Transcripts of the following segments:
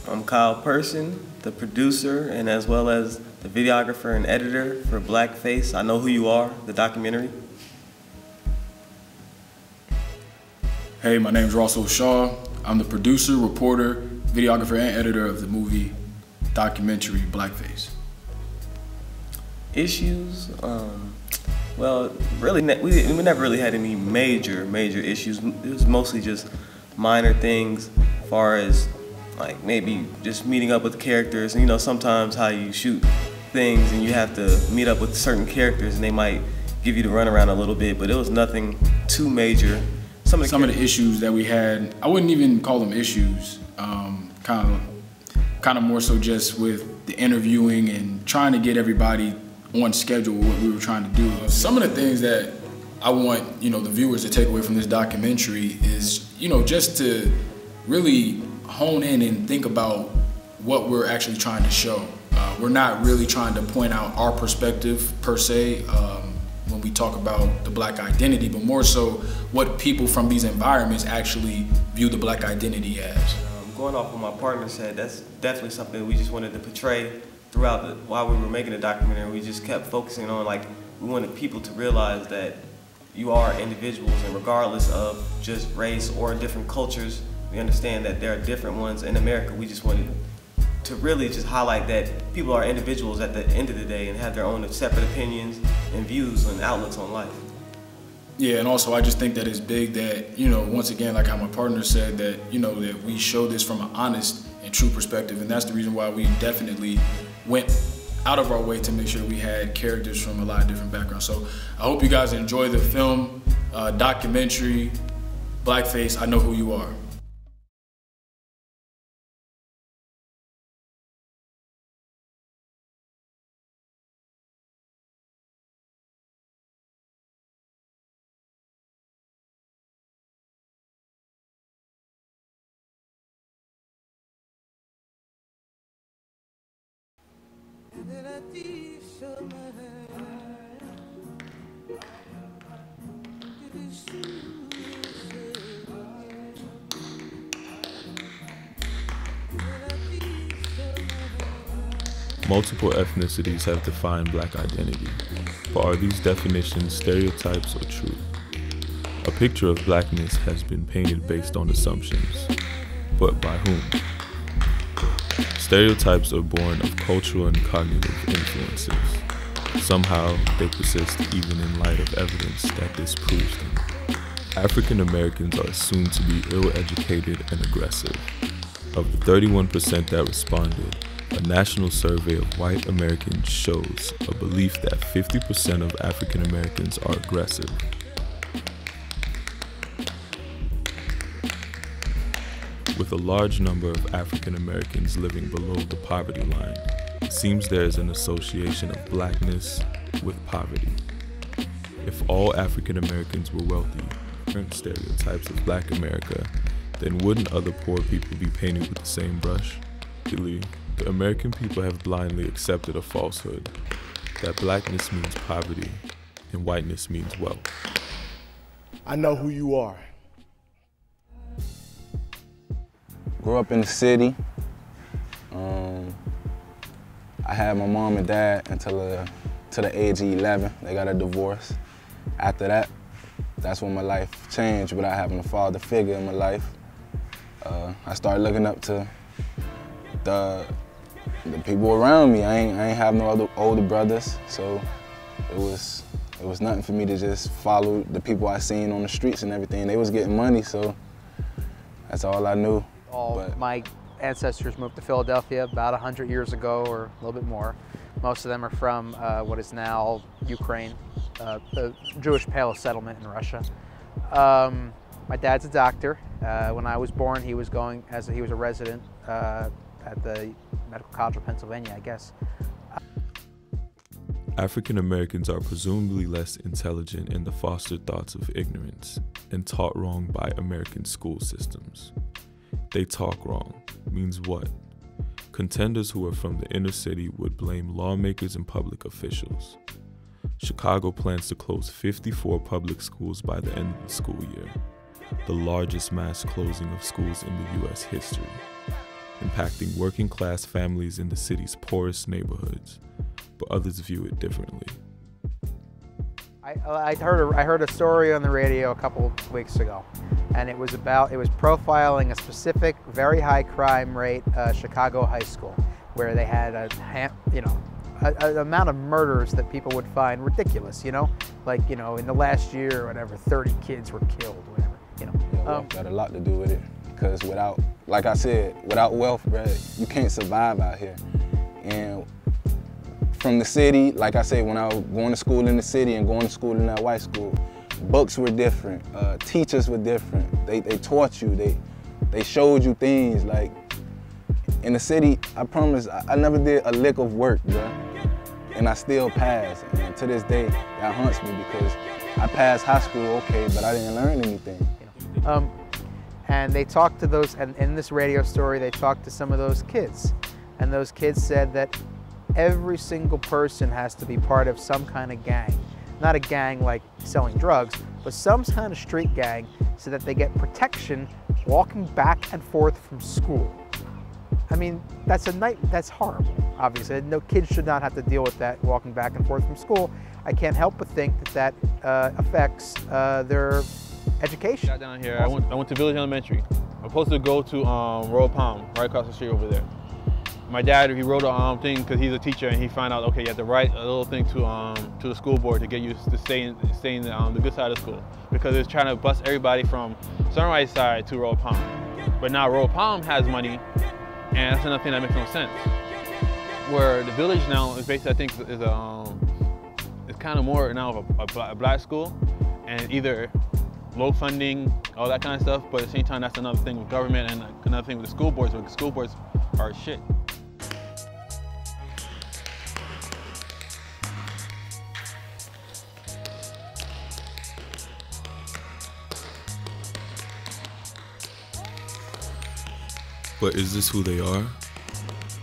I'm Kyle Person, the producer and as well as the videographer and editor for BlackFace. I Know Who You Are, the documentary. Hey, my name's Rahsul Shaw. I'm the producer, reporter, videographer, and editor of the movie documentary BlackFace. Issues? Well, really, we never really had any major issues. It was mostly just minor things as far as like maybe just meeting up with characters. And, you know, sometimes how you shoot things and you have to meet up with certain characters and they might give you the runaround a little bit, but it was nothing too major. Some of the issues that we had, I wouldn't even call them issues, kind of more so just with the interviewing and trying to get everybody on schedule with what we were trying to do. Some of the things that I want, the viewers to take away from this documentary is, just to really hone in and think about what we're actually trying to show. We're not really trying to point out our perspective per se when we talk about the black identity, but more so what people from these environments actually view the black identity as. Going off what my partner said, that's definitely something we just wanted to portray throughout while we were making the documentary. We just kept focusing on, like, we wanted people to realize that you are individuals, and regardless of just race or different cultures, we understand that there are different ones in America. We just wanted to really just highlight that people are individuals at the end of the day and have their own separate opinions and views and outlooks on life. Yeah, and also I just think that it's big that, once again, like how my partner said, that, that we show this from an honest and true perspective, and that's the reason why we definitely went out of our way to make sure we had characters from a lot of different backgrounds. So I hope you guys enjoy the film, documentary, BlackFace, I Know Who You Are. Multiple ethnicities have defined black identity, but are these definitions stereotypes or true? A picture of blackness has been painted based on assumptions, but by whom? Stereotypes are born of cultural and cognitive influences. Somehow, they persist even in light of evidence that disproves them. African Americans are assumed to be ill-educated and aggressive. Of the 31% that responded, a national survey of white Americans shows a belief that 50% of African Americans are aggressive. With a large number of African Americans living below the poverty line, it seems there is an association of blackness with poverty. If all African Americans were wealthy, current stereotypes of black America, then wouldn't other poor people be painted with the same brush? The American people have blindly accepted a falsehood, that blackness means poverty and whiteness means wealth. I know who you are. Grew up in the city. I had my mom and dad until the age of 11. They got a divorce. After that, that's when my life changed without having a father figure in my life. I started looking up to the people around me. I ain't have no other older brothers, so it was nothing for me to just follow the people I seen on the streets and everything. They was getting money, so that's all I knew. My ancestors moved to Philadelphia about 100 years ago, or a little bit more. Most of them are from what is now Ukraine, the Jewish Pale settlement in Russia. My dad's a doctor. When I was born, he was he was a resident at the Medical College of Pennsylvania, I guess. African Americans are presumably less intelligent in the fostered thoughts of ignorance and taught wrong by American school systems. They talk wrong means what? Contenders who are from the inner city would blame lawmakers and public officials. Chicago plans to close 54 public schools by the end of the school year, the largest mass closing of schools in the U.S. history. impacting working class families in the city's poorest neighborhoods, but others view it differently. I heard a story on the radio a couple weeks ago, and it was profiling a specific very high crime rate Chicago high school, where they had an amount of murders that people would find ridiculous, like, in the last year or whatever, 30 kids were killed, whatever, Wealth got a lot to do with it, because like I said, without wealth, bro, you can't survive out here. And from the city, like I said, when I was going to school in the city and going to school in that white school, books were different, teachers were different. They taught you, they showed you things. Like, in the city, I promise, I never did a lick of work, bro. And I still passed. And to this day, that haunts me, because I passed high school, okay, but I didn't learn anything. And they talked to those, and in this radio story, they talked to some of those kids. And those kids said that every single person has to be part of some kind of gang. Not a gang like selling drugs, but some kind of street gang, so that they get protection walking back and forth from school. I mean, that's horrible, obviously. No, kids should not have to deal with that walking back and forth from school. I can't help but think that affects their education. Got down here, I went to Village Elementary. I'm supposed to go to Royal Palm, right across the street over there. My dad, he wrote a thing, because he's a teacher, and he found out, okay, you have to write a little thing to the school board to get you to stay in the good side of school, because it's trying to bus everybody from Sunrise Side to Royal Palm. But now Royal Palm has money, and that's another thing that makes no sense. Where the Village now is basically, I think, is kind of more now of a black school, and either low funding, all that kind of stuff, but at the same time, that's another thing with government, and another thing with the school boards, where the school boards are shit. But is this who they are?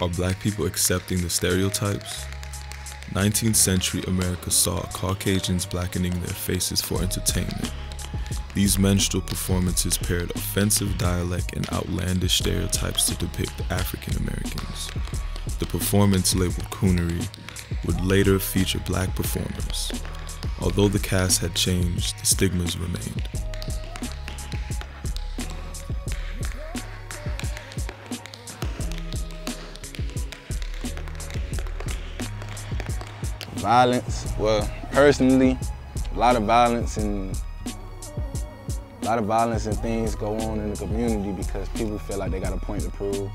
Are black people accepting the stereotypes? 19th century America saw Caucasians blackening their faces for entertainment. These minstrel performances paired offensive dialect and outlandish stereotypes to depict African Americans. The performance, labeled coonery, would later feature black performers. Although the cast had changed, the stigmas remained. Violence, well, personally, a lot of violence and things go on in the community because people feel like they got a point to prove.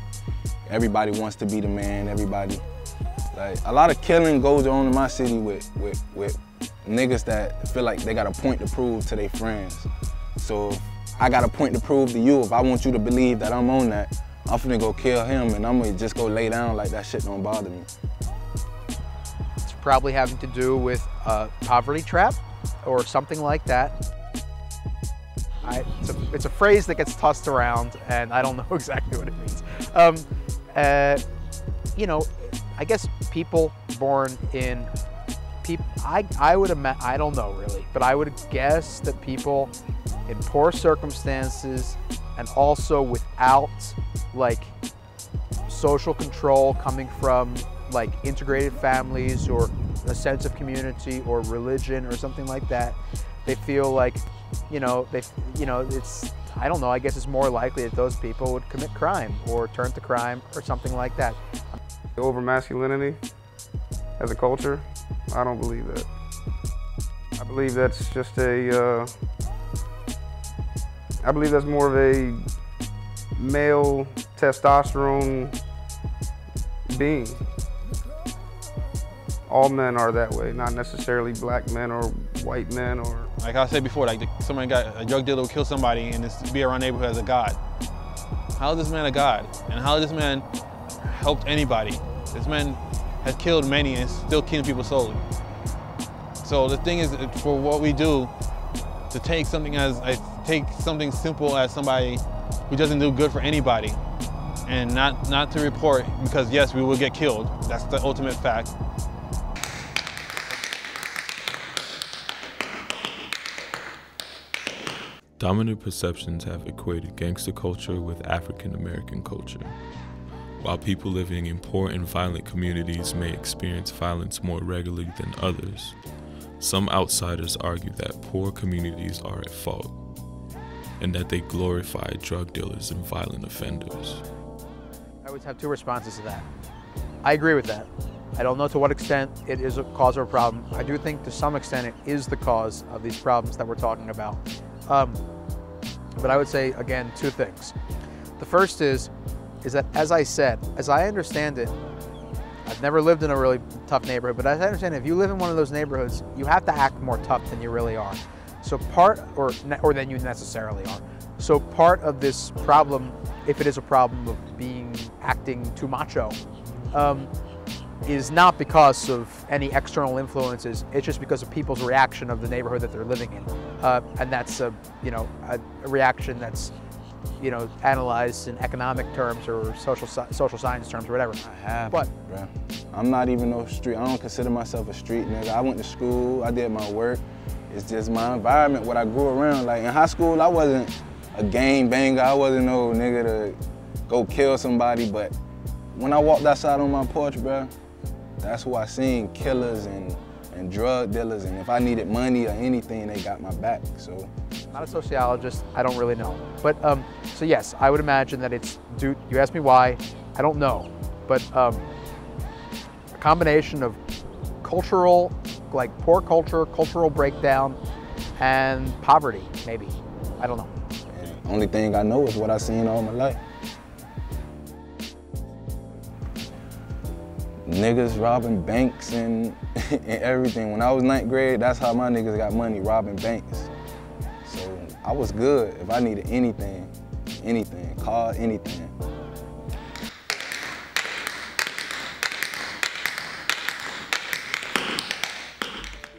Everybody wants to be the man, like, a lot of killing goes on in my city with niggas that feel like they got a point to prove to their friends. So I got a point to prove to you. If I want you to believe that I'm on that, I'm finna go kill him, and I'm gonna just go lay down like that shit don't bother me. Probably having to do with a poverty trap or something like that. It's a phrase that gets tossed around, and I don't know exactly what it means. I guess people born in I would imagine, I don't know really, but I would guess that people in poor circumstances and also without like social control coming from like integrated families or a sense of community or religion or something like that, they feel like, it's, I don't know, I guess it's more likely that those people would commit crime or turn to crime or something like that. Over masculinity as a culture, I don't believe that. I believe that's just I believe that's more of a male testosterone being. All men are that way, not necessarily black men or white men or... Like I said before, like somebody got a drug dealer will kill somebody and just be around neighborhood as a god. How is this man a god? And how has this man helped anybody? This man has killed many and still killing people slowly. So the thing is, for what we do, to take something simple as somebody who doesn't do good for anybody, and not to report, because yes, we will get killed. That's the ultimate fact. Dominant perceptions have equated gangster culture with African American culture. While people living in poor and violent communities may experience violence more regularly than others, some outsiders argue that poor communities are at fault, and that they glorify drug dealers and violent offenders. I would have two responses to that. I agree with that. I don't know to what extent it is a cause of a problem. I do think to some extent it is the cause of these problems that we're talking about. But I would say, again, two things. The first is that, as I said, as I understand it, I've never lived in a really tough neighborhood, but as I understand it, if you live in one of those neighborhoods, you have to act more tough than you really are. So or than you necessarily are. So part of this problem, if it is a problem of acting too macho, is not because of any external influences. It's just because of people's reaction of the neighborhood that they're living in, and that's a reaction that's analyzed in economic terms or social science terms or whatever. I have, bro. I'm not even no street. I don't consider myself a street nigga. I went to school. I did my work. It's just my environment, what I grew around. Like in high school, I wasn't a gang banger. I wasn't no nigga to go kill somebody. But when I walked outside on my porch, bro, that's who I seen, killers and drug dealers, and if I needed money or anything, they got my back, so. I'm not a sociologist, I don't really know. But, so yes, I would imagine that it's due, you asked me why, I don't know. But a combination of cultural, like poor culture, cultural breakdown, and poverty, maybe, I don't know. The only thing I know is what I've seen all my life. Niggas robbing banks and everything. When I was 9th grade, that's how my niggas got money, robbing banks. So I was good if I needed anything, car, anything.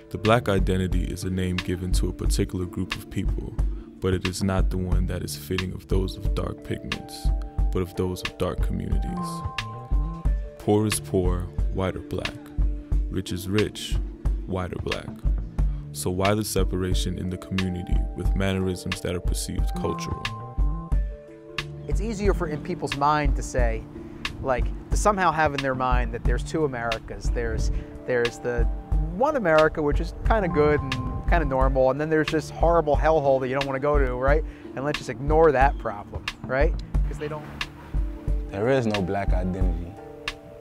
The Black identity is a name given to a particular group of people, but it is not the one that is fitting of those of dark pigments, but of those of dark communities. Poor is poor, white or black. Rich is rich, white or black. So why the separation in the community with mannerisms that are perceived cultural? It's easier in people's mind to say, like, to somehow have in their mind that there's two Americas. There's the one America, which is kind of good and kind of normal, and then there's this horrible hellhole that you don't want to go to, right? And let's just ignore that problem, right? Because they don't. There is no black identity.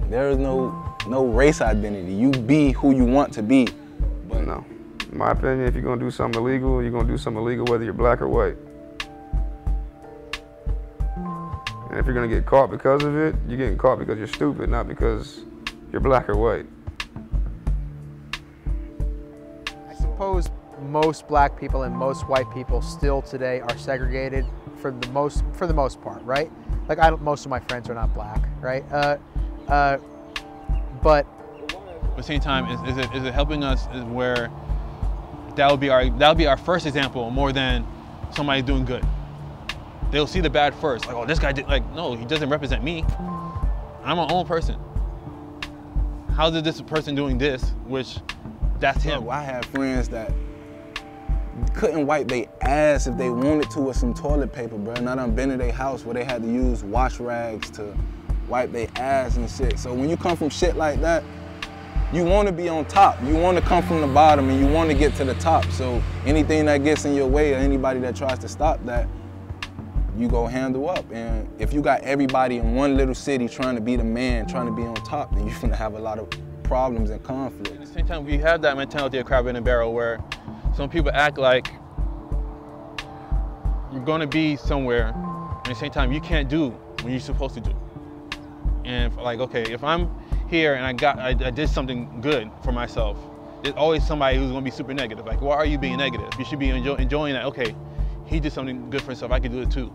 There is no race identity. You be who you want to be. But no, in my opinion, if you're gonna do something illegal, you're gonna do something illegal whether you're black or white. And if you're gonna get caught because of it, you're getting caught because you're stupid, not because you're black or white. I suppose most black people and most white people still today are segregated for the most part, right? Like most of my friends are not black, right? But at the same time, is it helping us? Is where that would be our first example more than somebody doing good. They'll see the bad first, like, oh, this guy did, like, no, he doesn't represent me. I'm my own person. How did this person doing this, which that's him? I had friends that couldn't wipe their ass if they wanted to with some toilet paper, bro. And I done been to their house where they had to use wash rags to wipe their ass and shit. So when you come from shit like that, you want to be on top. You want to come from the bottom and you want to get to the top. So anything that gets in your way or anybody that tries to stop that, you go handle up. And if you got everybody in one little city trying to be the man, trying to be on top, then you're gonna have a lot of problems and conflict. At the same time, we have that mentality of crab in a barrel where some people act like you're gonna be somewhere, and at the same time, you can't do what you're supposed to do. And like, okay, if I'm here and I did something good for myself, there's always somebody who's gonna be super negative. Like, why are you being negative? You should be enjoying that. Okay, he did something good for himself, I can do it too.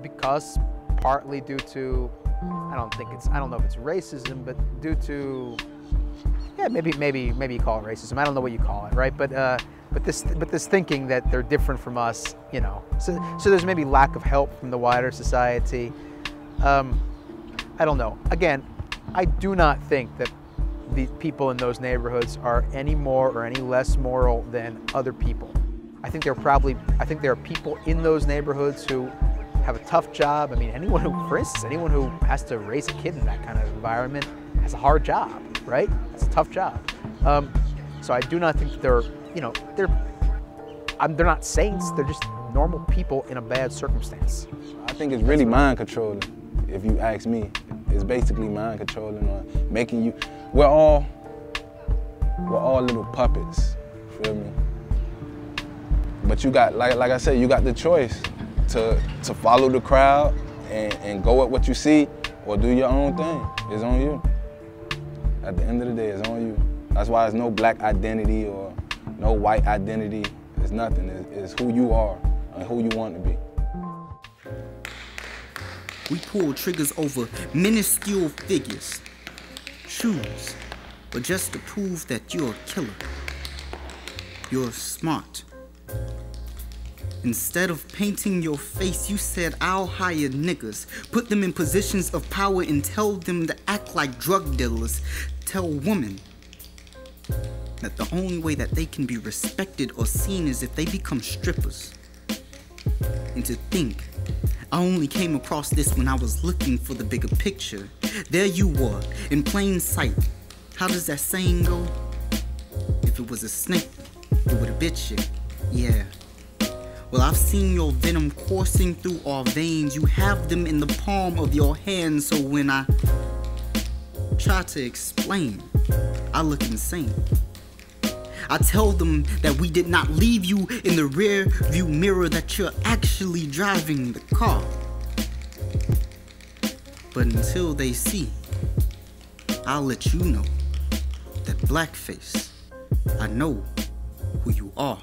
Because partly due to, I don't know if it's racism, but due to, yeah, maybe you call it racism. I don't know what you call it, right? But this thinking that they're different from us, you know. So there's maybe lack of help from the wider society. I don't know. Again, I do not think that the people in those neighborhoods are any more or any less moral than other people. I think there are people in those neighborhoods who have a tough job. I mean, anyone who, for instance, anyone who has to raise a kid in that kind of environment has a hard job, right? It's a tough job. So I do not think that they're, you know, they're not saints. They're just normal people in a bad circumstance. I think it's really mind controlling. If you ask me, it's basically mind controlling or making you. We're all little puppets. Feel me? But you got, like I said, you got the choice to follow the crowd and go at what you see, or do your own thing. It's on you. At the end of the day, it's on you. That's why there's no black identity or no white identity. It's nothing. It's who you are and who you want to be. We pull triggers over minuscule figures, shoes, but just to prove that you're a killer. You're smart. Instead of painting your face, you said, I'll hire niggas, put them in positions of power and tell them to act like drug dealers. Tell women that the only way that they can be respected or seen is if they become strippers. And to think, I only came across this when I was looking for the bigger picture. There you were, in plain sight. How does that saying go? If it was a snake, it would have bit you. Yeah. Well, I've seen your venom coursing through our veins. You have them in the palm of your hand, so when I try to explain, I look insane. I tell them that we did not leave you in the rear view mirror, that you're actually driving the car. But until they see, I'll let you know that BlackFace, I know who you are.